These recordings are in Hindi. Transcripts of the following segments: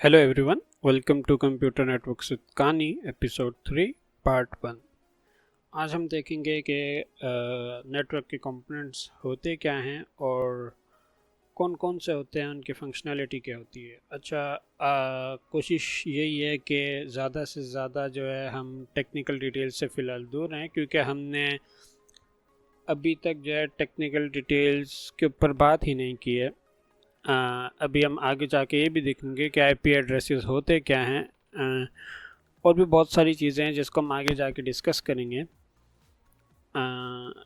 Hello everyone, welcome to Computer Networks with Kani, episode 3, part 1। आज हम देखेंगे कि नेटवर्क के कंपोनेंट्स होते क्या हैं और कौन कौन से होते हैं, उनकी फंक्शनैलिटी क्या होती है। अच्छा, कोशिश यही है कि ज़्यादा से ज़्यादा जो है हम टेक्निकल डिटेल्स से फ़िलहाल दूर रहें, क्योंकि हमने अभी तक जो है टेक्निकल डिटेल्स के ऊपर बात ही नहीं की है। अभी हम आगे जाके ये भी देखेंगे कि आईपी एड्रेसेस होते क्या हैं, और भी बहुत सारी चीज़ें हैं जिसको हम आगे जाके डिस्कस करेंगे।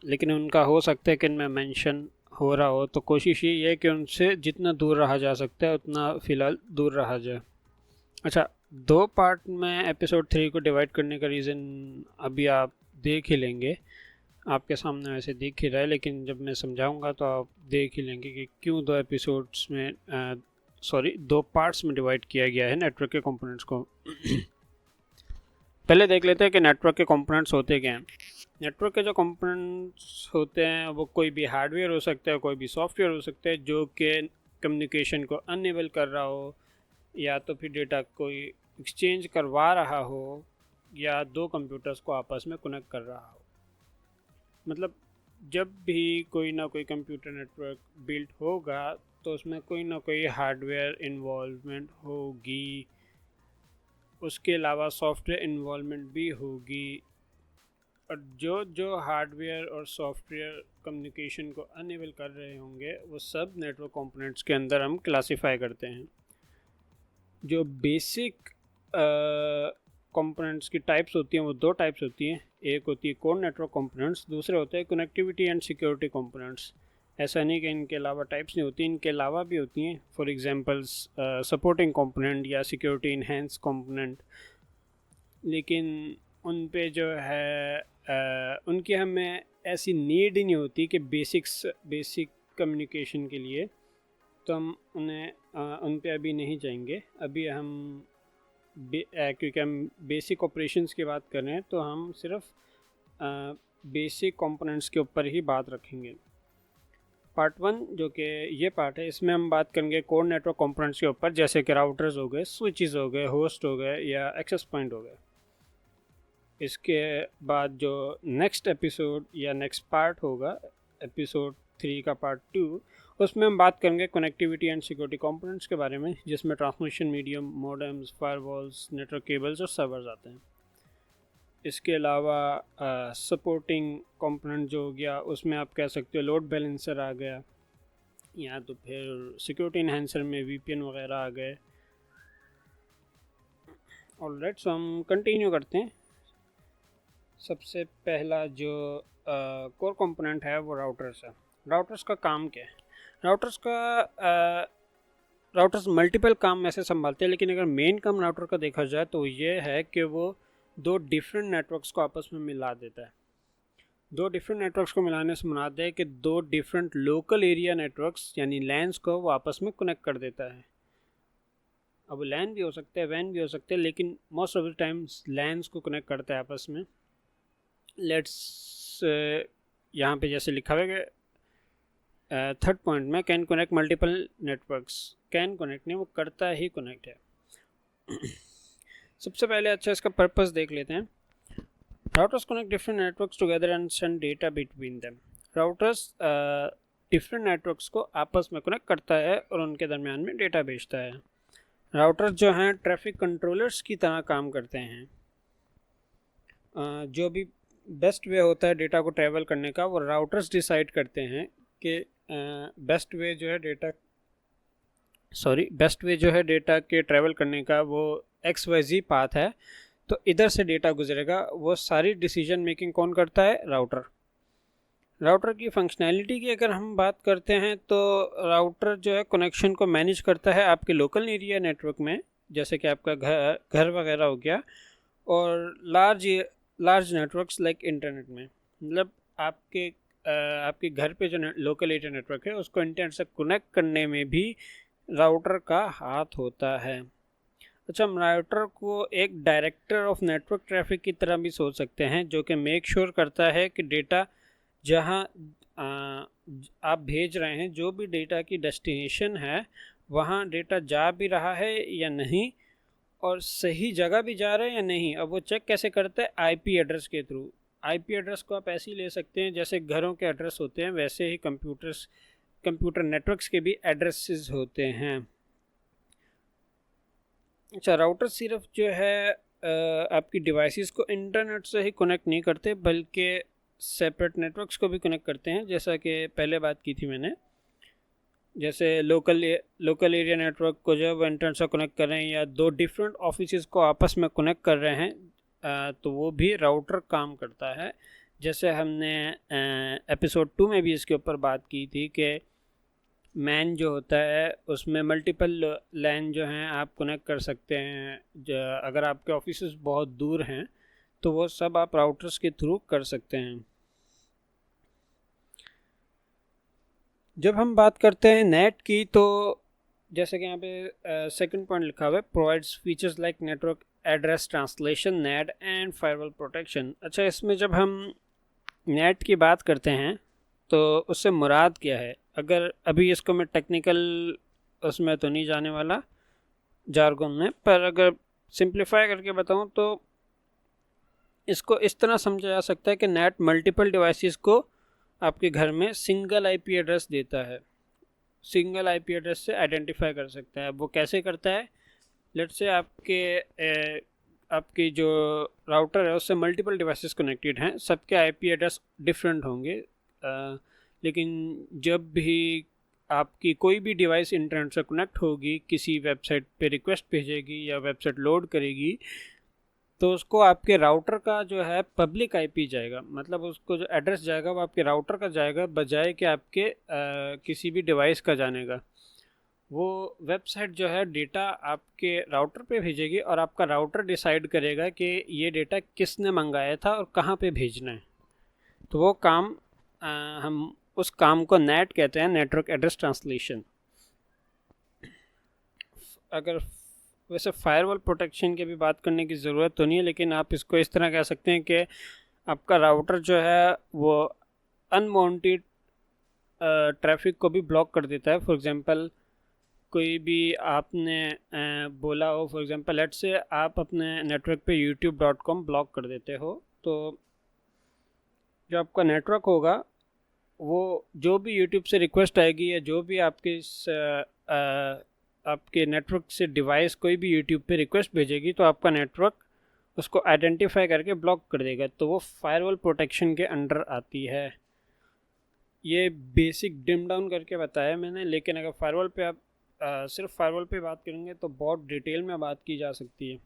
लेकिन उनका हो सकता है कि इनमें मेंशन हो रहा हो, तो कोशिश यही है कि उनसे जितना दूर रहा जा सकता है उतना फ़िलहाल दूर रहा जाए। अच्छा, 2 पार्ट में एपिसोड 3 को डिवाइड करने का रीज़न अभी आप देख ही लेंगे, आपके सामने वैसे दिख ही रहा है, लेकिन जब मैं समझाऊंगा तो आप देख ही लेंगे कि क्यों 2 एपिसोड्स में 2 पार्ट्स में डिवाइड किया गया है नेटवर्क के कंपोनेंट्स को। पहले देख लेते हैं कि नेटवर्क के कंपोनेंट्स होते क्या हैं। नेटवर्क के जो कंपोनेंट्स होते हैं वो कोई भी हार्डवेयर हो सकता है, कोई भी सॉफ्टवेयर हो सकता है जो कि कम्युनिकेशन को अनेबल कर रहा हो, या तो फिर डेटा कोई एक्सचेंज करवा रहा हो, या 2 कंप्यूटर्स को आपस में कनेक्ट कर रहा हो। मतलब जब भी कोई ना कोई कंप्यूटर नेटवर्क बिल्ड होगा तो उसमें कोई ना कोई हार्डवेयर इन्वॉल्वमेंट होगी, उसके अलावा सॉफ्टवेयर इन्वॉल्वमेंट भी होगी। और जो हार्डवेयर और सॉफ्टवेयर कम्युनिकेशन को अनेबल कर रहे होंगे वो सब नेटवर्क कंपोनेंट्स के अंदर हम क्लासिफाई करते हैं। जो बेसिक कंपोनेंट्स की टाइप्स होती हैं वो 2 टाइप्स होती हैं। एक होती है कोर नेटवर्क कंपोनेंट्स, दूसरे होते हैं कनेक्टिविटी एंड सिक्योरिटी कंपोनेंट्स। ऐसा नहीं कि इनके अलावा टाइप्स नहीं होती, इनके अलावा भी होती हैं। फॉर एग्जांपल्स सपोर्टिंग कंपोनेंट या सिक्योरिटी इनहेंस कंपोनेंट, लेकिन उन पे जो है उनकी हमें ऐसी नीड ही नहीं होती कि बेसिक कम्युनिकेशन के लिए, तो हम उन पे अभी नहीं जाएंगे। अभी हम क्योंकि हम बेसिक ऑपरेशंस की बात कर रहे हैं तो हम सिर्फ बेसिक कंपोनेंट्स के ऊपर ही बात रखेंगे। पार्ट 1 जो कि ये पार्ट है, इसमें हम बात करेंगे कोर नेटवर्क कंपोनेंट्स के ऊपर, जैसे कि राउटर्स हो गए, स्विचेस हो गए, होस्ट हो गए या एक्सेस पॉइंट हो गए। इसके बाद जो नेक्स्ट एपिसोड या नेक्स्ट पार्ट होगा, एपिसोड 3 का पार्ट 2, उसमें हम बात करेंगे कनेक्टिविटी एंड सिक्योरिटी कंपोनेंट्स के बारे में, जिसमें transmission medium, modems, firewalls, network cables और सर्वर्स आते हैं। इसके अलावा सपोर्टिंग कंपोनेंट जो हो गया, उसमें आप कह सकते हो लोड बैलेंसर आ गया, या तो फिर सिक्योरिटी इन्हेंसर में वीपीएन वगैरह आ गए। ऑलराइट, सो हम कंटिन्यू करते हैं। सबसे पहला जो कोर कंपोनेंट है वो राउटर्स है। राउटर्स का काम क्या है? राउटर्स मल्टीपल काम ऐसे संभालते हैं, लेकिन अगर मेन काम राउटर का देखा जाए तो ये है कि वो 2 डिफरेंट नेटवर्क्स को आपस में मिला देता है। 2 डिफरेंट नेटवर्क्स को मिलाने से मुराद है कि 2 डिफरेंट लोकल एरिया नेटवर्क्स यानी लैन्स को वो आपस में कनेक्ट कर देता है। अब लैन भी हो सकते हैं, वैन भी हो सकते हैं, लेकिन most of the times lens को कनेक्ट करता है आपस में। लेट्स यहाँ पे जैसे लिखा हुआ है थर्ड पॉइंट में, can connect multiple networks. Can connect नहीं, वो करता ही कनेक्ट है। सबसे पहले अच्छा इसका पर्पस देख लेते हैं। Routers connect different networks together and send data between them. Routers different networks को आपस में कनेक्ट करता है और उनके दरमियान में डेटा भेजता है। राउटर्स जो हैं ट्रैफिक कंट्रोलर्स की तरह काम करते हैं। जो भी बेस्ट वे होता है डेटा को ट्रैवल करने का, वो राउटर्स डिसाइड करते हैं कि बेस्ट वे जो है डेटा के ट्रैवल करने का वो XYZ पाथ है, तो इधर से डेटा गुजरेगा। वो सारी डिसीजन मेकिंग कौन करता है? राउटर की फंक्शनैलिटी की अगर हम बात करते हैं तो राउटर जो है कनेक्शन को मैनेज करता है आपके लोकल एरिया नेटवर्क में, जैसे कि आपका घर वगैरह हो गया, और लार्ज नेटवर्क्स लाइक इंटरनेट में। मतलब आपके घर पे जो लोकल एरिया नेटवर्क है उसको इंटरनेट से कनेक्ट करने में भी राउटर का हाथ होता है। अच्छा, हम राउटर को एक डायरेक्टर ऑफ नेटवर्क ट्रैफिक की तरह भी सोच सकते हैं, जो कि मेक श्योर करता है कि डेटा जहां आप भेज रहे हैं, जो भी डेटा की डेस्टिनेशन है वहाँ डेटा जा भी रहा है या नहीं और सही जगह भी जा रहा है या नहीं। अब वो चेक कैसे करता है? आईपी एड्रेस के थ्रू। आईपी एड्रेस को आप ऐसे ही ले सकते हैं जैसे घरों के एड्रेस होते हैं, वैसे ही कंप्यूटर नेटवर्क्स के भी एड्रेसेस होते हैं। अच्छा, राउटर सिर्फ जो है आपकी डिवाइसेस को इंटरनेट से ही कनेक्ट नहीं करते बल्कि सेपरेट नेटवर्क्स को भी कनेक्ट करते हैं, जैसा कि पहले बात की थी मैंने। जैसे लोकल एरिया नेटवर्क को जब इंटरनेट से कनेक्ट कर रहे हैं या दो डिफरेंट ऑफिसेस को आपस में कनेक्ट कर रहे हैं तो वो भी राउटर काम करता है। जैसे हमने एपिसोड 2 में भी इसके ऊपर बात की थी कि मैन जो होता है उसमें मल्टीपल लैन जो हैं आप कनेक्ट कर सकते हैं। अगर आपके ऑफिसेस बहुत दूर हैं तो वो सब आप राउटर्स के थ्रू कर सकते हैं। जब हम बात करते हैं नेट की, तो जैसे कि यहाँ पे सेकंड पॉइंट लिखा हुआ है, provides features like network address translation, net and firewall protection. अच्छा, इसमें जब हम नेट की बात करते हैं तो उससे मुराद क्या है? अगर अभी इसको मैं टेक्निकल उसमें तो नहीं जाने वाला जार्गन में, पर अगर सिंप्लीफाई करके बताऊं तो इसको इस तरह समझा जा सकता है कि नेट मल्टीपल डिवाइसेस को आपके घर में सिंगल आईपी एड्रेस देता है, सिंगल आईपी एड्रेस से आइडेंटिफाई कर सकता है। वो कैसे करता है? लेट्स से आपकी जो राउटर है उससे मल्टीपल डिवाइसेस कनेक्टेड हैं, सबके आईपी एड्रेस डिफरेंट होंगे, लेकिन जब भी आपकी कोई भी डिवाइस इंटरनेट से कनेक्ट होगी, किसी वेबसाइट पे रिक्वेस्ट भेजेगी या वेबसाइट लोड करेगी, तो उसको आपके राउटर का जो है पब्लिक आईपी जाएगा, मतलब उसको जो एड्रेस जाएगा वो आपके राउटर का जाएगा बजाय कि आपके किसी भी डिवाइस का जाने का। वो वेबसाइट जो है डेटा आपके राउटर पे भेजेगी और आपका राउटर डिसाइड करेगा कि ये डेटा किसने मंगाया था और कहाँ पे भेजना है। तो वो काम हम उस काम को नेट कहते हैं, नेटवर्क एड्रेस ट्रांसलेशन। अगर वैसे फायरवॉल प्रोटेक्शन की भी बात करने की ज़रूरत तो नहीं है, लेकिन आप इसको इस तरह कह सकते हैं कि आपका राउटर जो है वो अनवांटेड ट्रैफिक को भी ब्लॉक कर देता है। फॉर एग्जांपल कोई भी आपने बोला हो, फॉर एग्जांपल लेट्स से आप अपने नेटवर्क पे youtube.com ब्लॉक कर देते हो, तो जो आपका नेटवर्क होगा वो जो भी यूट्यूब से रिक्वेस्ट आएगी या जो भी आपके नेटवर्क से डिवाइस कोई भी यूट्यूब पे रिक्वेस्ट भेजेगी तो आपका नेटवर्क उसको आइडेंटिफाई करके ब्लॉक कर देगा, तो वो फायरवॉल प्रोटेक्शन के अंडर आती है। ये बेसिक डिम डाउन करके बताया मैंने, लेकिन अगर फायरवॉल पे आप सिर्फ फायरवॉल पे बात करेंगे तो बहुत डिटेल में बात की जा सकती है।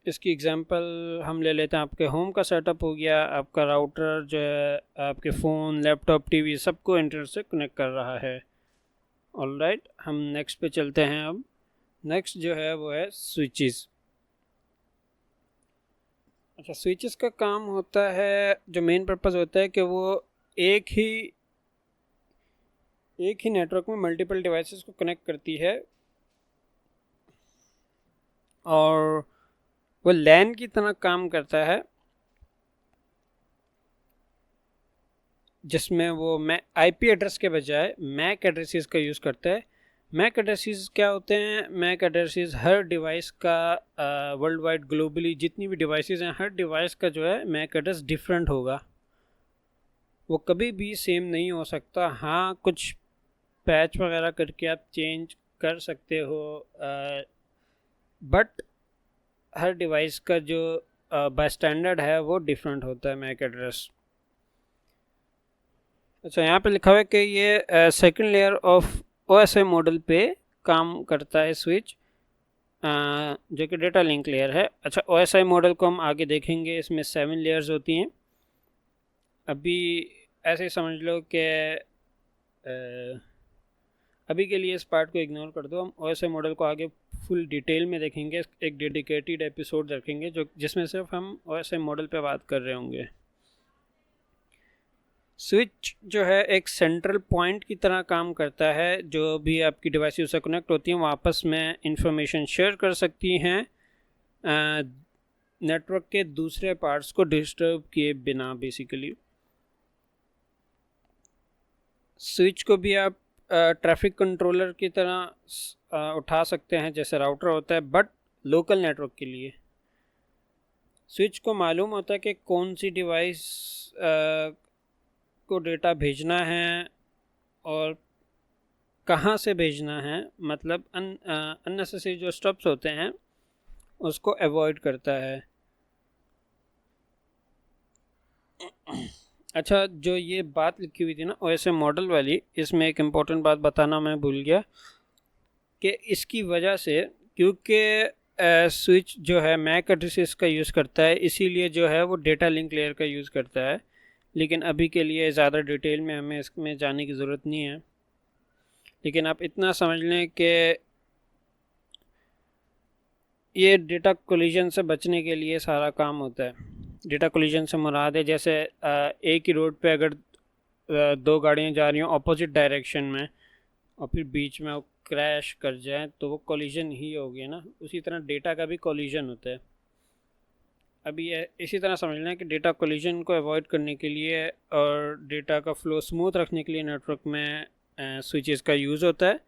इसकी एग्जांपल हम ले लेते हैं, आपके होम का सेटअप हो गया, आपका राउटर जो है आपके फ़ोन, लैपटॉप, टीवी सबको इंटरनेट से कनेक्ट कर रहा है। ऑलराइट, हम नेक्स्ट पे चलते हैं। अब नेक्स्ट जो है वो है स्विचेस। अच्छा, स्विचेस का काम होता है, जो मेन पर्पस होता है कि वो एक ही नेटवर्क में मल्टीपल डिवाइसेस को कनेक्ट करती है और वो लैन की तरह काम करता है, जिसमें वो आईपी एड्रेस के बजाय मैक एड्रेसेस का यूज़ करता है। मैक एड्रेसेस क्या होते हैं? मैक एड्रेसेस हर डिवाइस का वर्ल्ड वाइड ग्लोबली जितनी भी डिवाइसेस हैं, हर डिवाइस का जो है मैक एड्रेस डिफरेंट होगा, वो कभी भी सेम नहीं हो सकता। हाँ, कुछ पैच वगैरह करके आप चेंज कर सकते हो, बट हर डिवाइस का जो बाय स्टैंडर्ड है वो डिफरेंट होता है मैक एड्रेस। अच्छा, यहाँ पे लिखा हुआ है कि ये second layer of OSI model पे काम करता है स्विच, जो कि डेटा लिंक लेयर है। अच्छा, OSI मॉडल को हम आगे देखेंगे, इसमें 7 लेयर्स होती हैं। अभी ऐसे ही समझ लो कि अभी के लिए इस पार्ट को इग्नोर कर दो, हम OSI मॉडल को आगे फुल डिटेल में देखेंगे, एक डेडिकेटेड एपिसोड रखेंगे जिसमें सिर्फ हम OSI मॉडल पे बात कर रहे होंगे। स्विच जो है एक सेंट्रल पॉइंट की तरह काम करता है, जो भी आपकी डिवाइस उससे कनेक्ट होती हैं वो आपस में इंफॉर्मेशन शेयर कर सकती हैं नेटवर्क के दूसरे पार्ट्स को डिस्टर्ब किए बिना। बेसिकली स्विच को भी आप ट्रैफिक कंट्रोलर की तरह उठा सकते हैं जैसे राउटर होता है, बट लोकल नेटवर्क के लिए। स्विच को मालूम होता है कि कौन सी डिवाइस को डेटा भेजना है और कहाँ से भेजना है, मतलब अननेसेसरी जो स्टेप्स होते हैं उसको अवॉइड करता है। अच्छा, जो ये बात लिखी हुई थी ना OSM मॉडल वाली, इसमें एक इम्पॉर्टेंट बात बताना मैं भूल गया कि इसकी वजह से, क्योंकि स्विच जो है मैक एड्रेसेस का यूज़ करता है, इसीलिए जो है वो डेटा लिंक लेयर का यूज़ करता है। लेकिन अभी के लिए ज़्यादा डिटेल में हमें इसमें जाने की ज़रूरत नहीं है, लेकिन आप इतना समझ लें कि ये डेटा कोलिजन से बचने के लिए सारा काम होता है। डेटा कोलिजन से मुराद है जैसे एक ही रोड पे अगर दो गाड़ियाँ जा रही हों ऑपोजिट डायरेक्शन में और फिर बीच में वो क्रैश कर जाए तो वो कोलिजन ही हो गया ना। उसी तरह डेटा का भी कोलिजन होता है। अभी ये इसी तरह समझ लें कि डेटा कोलिजन को अवॉइड करने के लिए और डेटा का फ़्लो स्मूथ रखने के लिए नेटवर्क में स्विचेस का यूज़ होता है।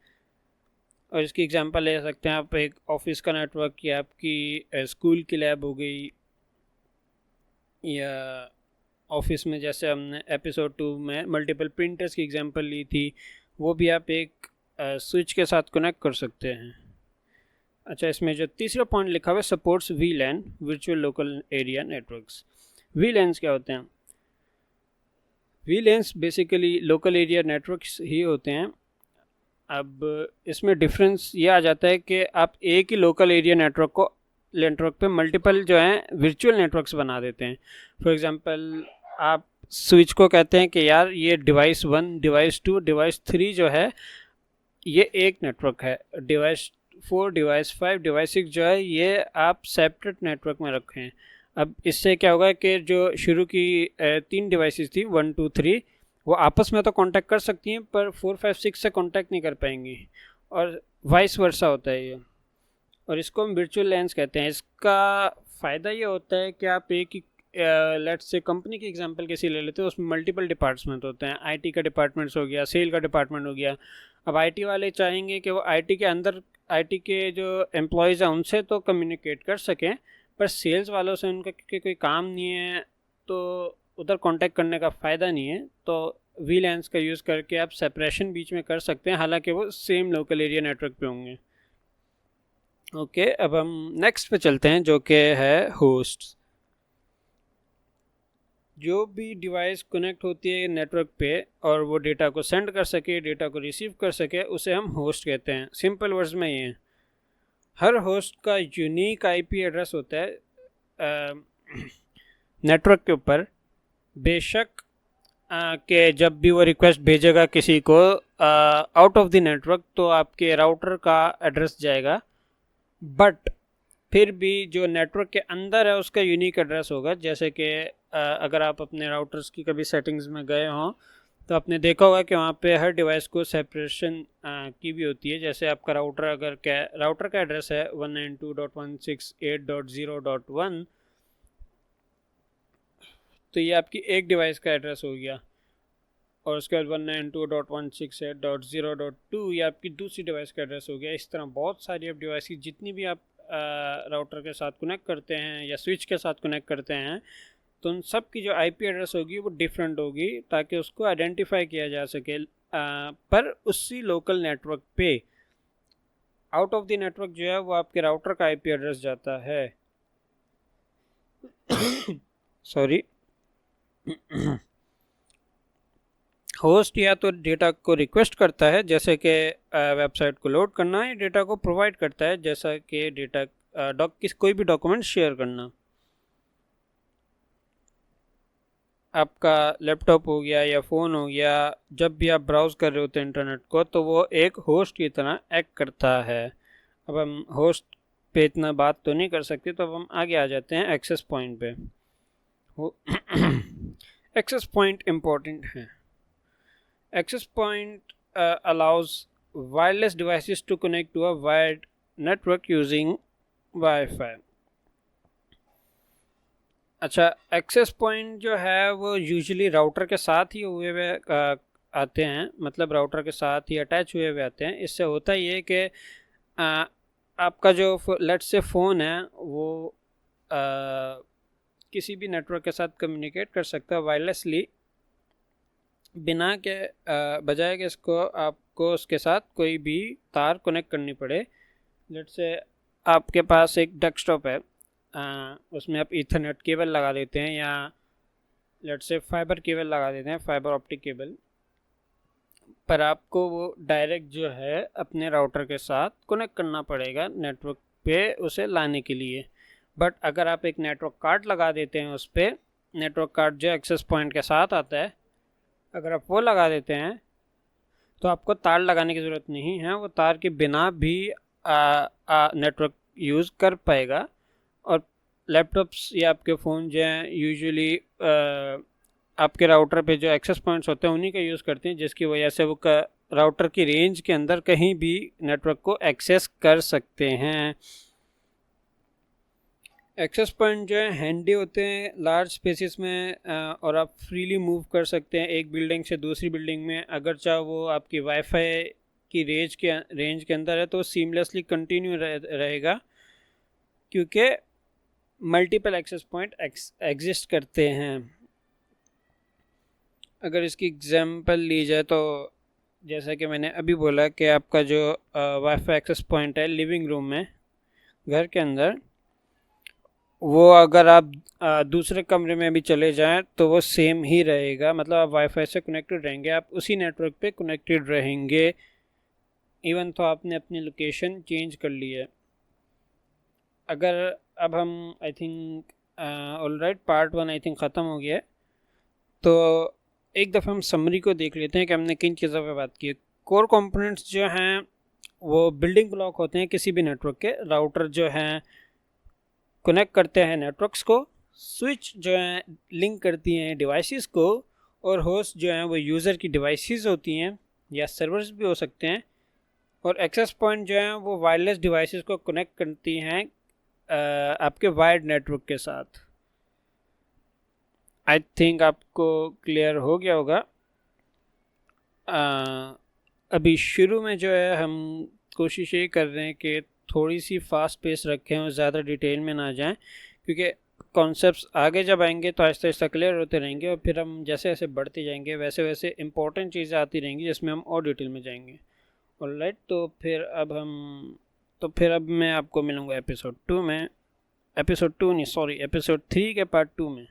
और इसकी एग्जांपल ले सकते हैं आप, एक ऑफिस का नेटवर्क या आपकी स्कूल की लैब हो गई, या ऑफिस में जैसे हमने एपिसोड 2 में मल्टीपल प्रिंटर्स की एग्जांपल ली थी, वो भी आप एक स्विच के साथ कनेक्ट कर सकते हैं। अच्छा, इसमें जो तीसरा पॉइंट लिखा हुआ है supports VLAN virtual local area networks. VLANs क्या होते हैं? VLANs basically local area networks ही होते हैं। अब इसमें डिफरेंस ये आ जाता है कि आप एक ही लोकल एरिया नेटवर्क पे मल्टीपल जो हैं वर्चुअल नेटवर्क्स बना देते हैं। फॉर एग्जांपल, आप स्विच को कहते हैं कि यार ये डिवाइस 1, डिवाइस 2, डिवाइस 3 जो है ये एक नेटवर्क है, डिवाइस 4, डिवाइस 5, डिवाइस 6 जो है ये आप सेपरेट नेटवर्क में रखें। अब इससे क्या होगा कि जो शुरू की 3 डिवाइसेस थी 1, 2, 3, वो आपस में तो कांटेक्ट कर सकती हैं पर 4, 5, 6 से कांटेक्ट नहीं कर पाएंगी, और वाइस वर्सा होता है ये। और इसको हम वर्चुअल लैन्स कहते हैं। इसका फ़ायदा ये होता है कि आप एक ही लेट्स से कंपनी की एग्जांपल किसी ले लेते हो, उसमें मल्टीपल डिपार्टमेंट होते हैं। आईटी का डिपार्टमेंट्स हो गया, सेल का डिपार्टमेंट हो गया। अब आईटी वाले चाहेंगे कि वो आईटी के अंदर आईटी के जो एम्प्लॉयज़ हैं उनसे तो कम्युनिकेट कर सकें, पर सेल्स वालों से उनका क्योंकि कोई काम नहीं है तो उधर कांटेक्ट करने का फ़ायदा नहीं है। तो VLANs का यूज़ करके आप सेपरेशन बीच में कर सकते हैं, हालांकि वो सेम लोकल एरिया नेटवर्क पे होंगे। ओके, अब हम नेक्स्ट पे चलते हैं जो कि है होस्ट। जो भी डिवाइस कनेक्ट होती है नेटवर्क पे और वो डेटा को सेंड कर सके, डेटा को रिसीव कर सके, उसे हम होस्ट कहते हैं। सिंपल वर्ड्स में ये, हर होस्ट का यूनिक IP एड्रेस होता है नेटवर्क के ऊपर। बेशक कि जब भी वो रिक्वेस्ट भेजेगा किसी को आउट ऑफ द नेटवर्क तो आपके राउटर का एड्रेस जाएगा, बट फिर भी जो नेटवर्क के अंदर है उसका यूनिक एड्रेस होगा। जैसे कि अगर आप अपने राउटर्स की कभी सेटिंग्स में गए हों तो आपने देखा होगा कि वहाँ पे हर डिवाइस को सेपरेशन की भी होती है। जैसे आपका राउटर का एड्रेस है 192.168.0.1, तो ये आपकी एक डिवाइस का एड्रेस हो गया, और उसके बाद 192.168.0.2 ये आपकी दूसरी डिवाइस का एड्रेस हो गया। इस तरह बहुत सारी अब डिवाइस की जितनी भी आप राउटर के साथ कनेक्ट करते हैं या स्विच के साथ कनेक्ट करते हैं, तो उन सब की जो IP एड्रेस होगी वो डिफरेंट होगी ताकि उसको आइडेंटिफाई किया जा सके। पर उसी लोकल नेटवर्क पे आउट ऑफ द नेटवर्क जो है वो आपके राउटर का IP एड्रेस जाता है। सॉरी होस्ट या तो डेटा को रिक्वेस्ट करता है, जैसे कि वेबसाइट को लोड करना, या डेटा को प्रोवाइड करता है, जैसा कि डेटा कोई भी डॉक्यूमेंट शेयर करना। आपका लैपटॉप हो गया या फ़ोन हो गया, जब भी आप ब्राउज़ कर रहे होते हैं इंटरनेट को, तो वो एक होस्ट की तरह एक्ट करता है। अब हम होस्ट पे इतना बात तो नहीं कर सकते, तो अब हम आगे आ जाते हैं एक्सेस पॉइंट पे। एक्सेस पॉइंट इम्पोर्टेंट है। Access point allows wireless devices to connect to a wired network using Wi-Fi। अच्छा, एक्सेस पॉइंट जो है वो यूजुअली राउटर के साथ ही हुए हुए आते हैं, मतलब राउटर के साथ ही अटैच हुए हुए आते हैं। इससे होता ये है कि आपका जो लेट्स से फ़ोन है वो किसी भी नेटवर्क के साथ कम्युनिकेट कर सकता है वायरलेसली, बिना के बजाय कि इसको आपको उसके साथ कोई भी तार कनेक्ट करनी पड़े। लेट्स से आपके पास एक डेस्कटॉप है, उसमें आप ईथरनेट केबल लगा देते हैं या लेट्स से फाइबर केबल लगा देते हैं, फाइबर ऑप्टिक केबल, पर आपको वो डायरेक्ट जो है अपने राउटर के साथ कनेक्ट करना पड़ेगा नेटवर्क पे उसे लाने के लिए। बट अगर आप एक नेटवर्क कार्ड लगा देते हैं उस पर, नेटवर्क कार्ड जो एक्सेस पॉइंट के साथ आता है, अगर आप वो लगा देते हैं तो आपको तार लगाने की ज़रूरत नहीं है, वो तार के बिना भी नेटवर्क यूज़ कर पाएगा। और लैपटॉप्स या आपके फ़ोन जो हैं यूजुअली आपके राउटर पे जो एक्सेस पॉइंट्स होते हैं उन्हीं का यूज़ करते हैं, जिसकी वजह से वो राउटर की रेंज के अंदर कहीं भी नेटवर्क को एक्सेस कर सकते हैं। एक्सेस पॉइंट जो है हैंडी होते हैं लार्ज स्पेसिस में, और आप फ्रीली मूव कर सकते हैं एक बिल्डिंग से दूसरी बिल्डिंग में। अगर चाहे वो आपकी वाईफाई की रेंज के अंदर है तो सीमलेसली कंटिन्यू रहेगा, क्योंकि मल्टीपल एक्सेस पॉइंट एग्जिस्ट करते हैं। अगर इसकी एग्जांपल ली जाए तो जैसा कि मैंने अभी बोला कि आपका जो वाईफाई एक्सेस पॉइंट है लिविंग रूम में घर के अंदर, वो अगर आप दूसरे कमरे में भी चले जाएं तो वो सेम ही रहेगा, मतलब आप वाईफाई से कनेक्टेड रहेंगे, आप उसी नेटवर्क पे कनेक्टेड रहेंगे इवन तो आपने अपनी लोकेशन चेंज कर ली है। अगर अब हम I think alright part 1 I think ख़त्म हो गया है, तो एक दफ़ा हम समरी को देख लेते हैं कि हमने किन चीज़ों पे बात की है। कोर कंपोनेंट्स जो हैं वो बिल्डिंग ब्लॉक होते हैं किसी भी नेटवर्क के। राउटर जो हैं कनेक्ट करते हैं नेटवर्क्स को, स्विच जो हैं लिंक करती हैं डिवाइसेस को, और होस्ट जो हैं वो यूज़र की डिवाइसेस होती हैं या सर्वर्स भी हो सकते हैं, और एक्सेस पॉइंट जो हैं वो वायरलेस डिवाइसेस को कनेक्ट करती हैं आपके वायर्ड नेटवर्क के साथ। आई थिंक आपको क्लियर हो गया होगा। अभी शुरू में जो है हम कोशिश ये कर रहे हैं कि थोड़ी सी फास्ट पेस रखें और ज़्यादा डिटेल में ना जाएं, क्योंकि कॉन्सेप्ट्स आगे जब आएंगे तो आहिस्ता आहिस्ता क्लियर होते रहेंगे, और फिर हम जैसे जैसे बढ़ते जाएंगे वैसे वैसे इंपॉर्टेंट चीज़ें आती रहेंगी जिसमें हम और डिटेल में जाएंगे। ऑलराइट, तो फिर अब मैं आपको मिलूँगा एपिसोड 2 में, एपिसोड 2 नहीं सॉरी एपिसोड 3 के पार्ट 2 में।